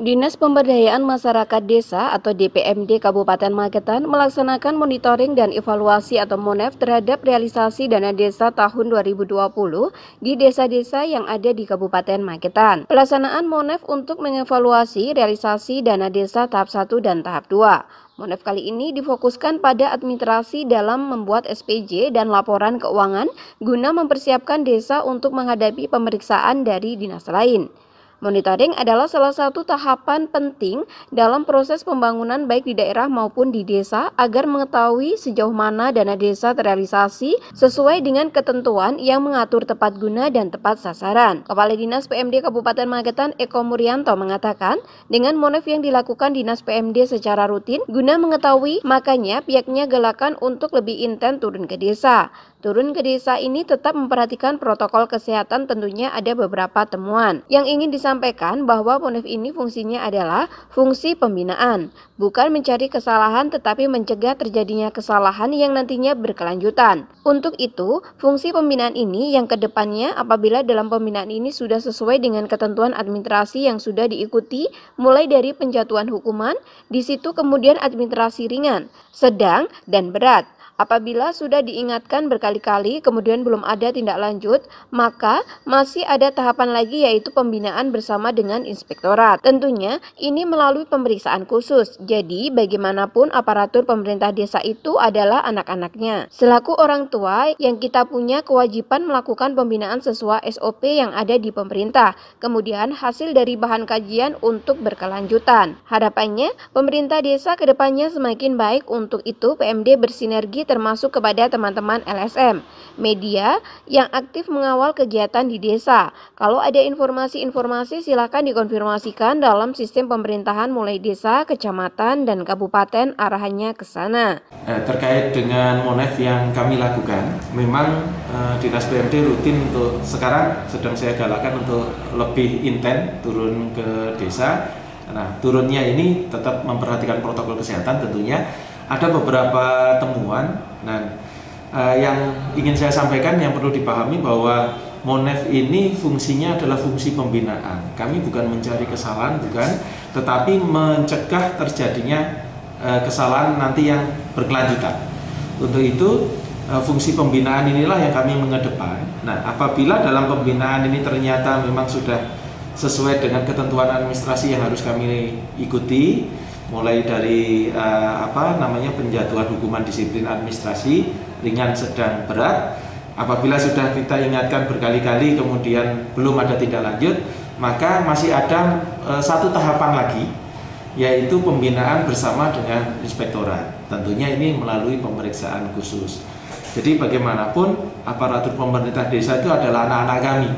Dinas Pemberdayaan Masyarakat Desa atau DPMD Kabupaten Magetan melaksanakan monitoring dan evaluasi atau MONEF terhadap realisasi dana desa tahun 2020 di desa-desa yang ada di Kabupaten Magetan. Pelaksanaan MONEF untuk mengevaluasi realisasi dana desa tahap 1 dan tahap 2. MONEF kali ini difokuskan pada administrasi dalam membuat SPJ dan laporan keuangan guna mempersiapkan desa untuk menghadapi pemeriksaan dari dinas lain. Monitoring adalah salah satu tahapan penting dalam proses pembangunan baik di daerah maupun di desa agar mengetahui sejauh mana dana desa terrealisasi sesuai dengan ketentuan yang mengatur tepat guna dan tepat sasaran. Kepala Dinas PMD Kabupaten Magetan Eko Murianto mengatakan, dengan MONEF yang dilakukan Dinas PMD secara rutin guna mengetahui, makanya pihaknya galakan untuk lebih intens turun ke desa. Turun ke desa ini tetap memperhatikan protokol kesehatan, tentunya ada beberapa temuan. Yang ingin disampaikan bahwa MONEF ini fungsinya adalah fungsi pembinaan, bukan mencari kesalahan tetapi mencegah terjadinya kesalahan yang nantinya berkelanjutan. Untuk itu, fungsi pembinaan ini yang kedepannya apabila dalam pembinaan ini sudah sesuai dengan ketentuan administrasi yang sudah diikuti mulai dari penjatuhan hukuman, di situ kemudian administrasi ringan, sedang, dan berat. Apabila sudah diingatkan berkali-kali kemudian belum ada tindak lanjut, maka masih ada tahapan lagi yaitu pembinaan bersama dengan inspektorat. Tentunya ini melalui pemeriksaan khusus. Jadi bagaimanapun aparatur pemerintah desa itu adalah anak-anaknya. Selaku orang tua yang kita punya kewajiban melakukan pembinaan sesuai SOP yang ada di pemerintah. Kemudian hasil dari bahan kajian untuk berkelanjutan. Harapannya pemerintah desa kedepannya semakin baik. Untuk itu PMD bersinergi termasuk kepada teman-teman LSM, media yang aktif mengawal kegiatan di desa. Kalau ada informasi-informasi silakan dikonfirmasikan dalam sistem pemerintahan mulai desa, kecamatan, dan kabupaten arahannya ke sana. Terkait dengan MONEF yang kami lakukan, memang Dinas PMD rutin untuk sekarang sedang saya galakkan untuk lebih intens turun ke desa. Nah, turunnya ini tetap memperhatikan protokol kesehatan tentunya. Ada beberapa temuan, yang ingin saya sampaikan yang perlu dipahami bahwa MONEF ini fungsinya adalah fungsi pembinaan. Kami bukan mencari kesalahan, bukan, tetapi mencegah terjadinya kesalahan nanti yang berkelanjutan. Untuk itu, fungsi pembinaan inilah yang kami mengedepan. Nah, apabila dalam pembinaan ini ternyata memang sudah sesuai dengan ketentuan administrasi yang harus kami ikuti, mulai dari penjatuhan hukuman disiplin administrasi ringan, sedang, berat. Apabila sudah kita ingatkan berkali-kali kemudian belum ada tindak lanjut, maka masih ada satu tahapan lagi, yaitu pembinaan bersama dengan inspektorat. Tentunya ini melalui pemeriksaan khusus. Jadi bagaimanapun aparatur pemerintah desa itu adalah anak-anak kami.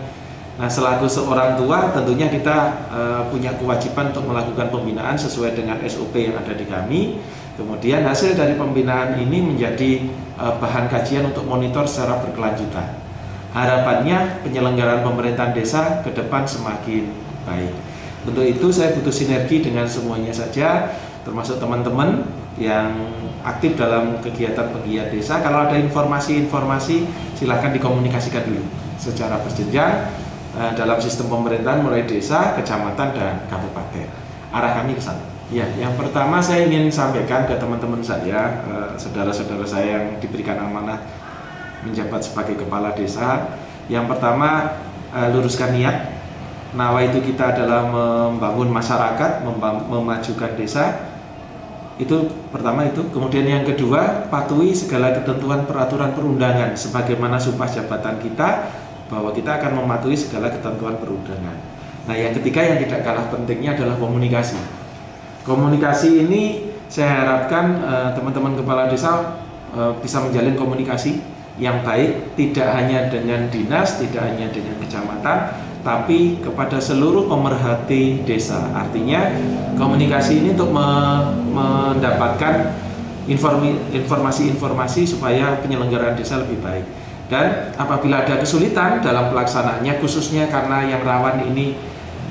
Nah, selaku seorang tua tentunya kita punya kewajiban untuk melakukan pembinaan sesuai dengan SOP yang ada di kami. Kemudian hasil dari pembinaan ini menjadi bahan kajian untuk monitor secara berkelanjutan. Harapannya penyelenggaraan pemerintahan desa ke depan semakin baik. Untuk itu saya butuh sinergi dengan semuanya saja, termasuk teman-teman yang aktif dalam kegiatan penggiat desa. Kalau ada informasi-informasi silahkan dikomunikasikan dulu secara berjenjang dalam sistem pemerintahan mulai desa, kecamatan, dan kabupaten. Arah kami ke sana. Ya, yang pertama saya ingin sampaikan ke teman-teman saya, saudara-saudara saya yang diberikan amanah menjabat sebagai kepala desa. Yang pertama, luruskan niat. Nawaitu kita adalah membangun masyarakat, memajukan desa. Itu pertama itu. Kemudian yang kedua, patuhi segala ketentuan peraturan perundangan sebagaimana sumpah jabatan kita, bahwa kita akan mematuhi segala ketentuan perundangan. Nah, yang ketiga yang tidak kalah pentingnya adalah komunikasi. Komunikasi ini saya harapkan teman-teman kepala desa bisa menjalin komunikasi yang baik, tidak hanya dengan dinas, tidak hanya dengan kecamatan, tapi kepada seluruh pemerhati desa. Artinya komunikasi ini untuk mendapatkan informasi-informasi supaya penyelenggaraan desa lebih baik. Dan apabila ada kesulitan dalam pelaksanaannya, khususnya karena yang rawan ini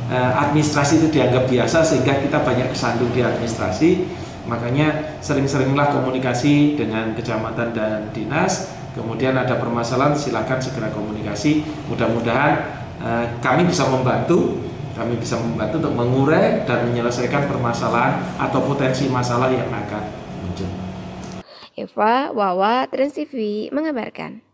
administrasi itu dianggap biasa sehingga kita banyak kesandung di administrasi, makanya sering-seringlah komunikasi dengan kecamatan dan dinas. Kemudian ada permasalahan silakan segera komunikasi. Mudah-mudahan kami bisa membantu kami bisa membantu untuk mengurai dan menyelesaikan permasalahan atau potensi masalah yang akan muncul. Eva Wawa, Trans TV mengabarkan.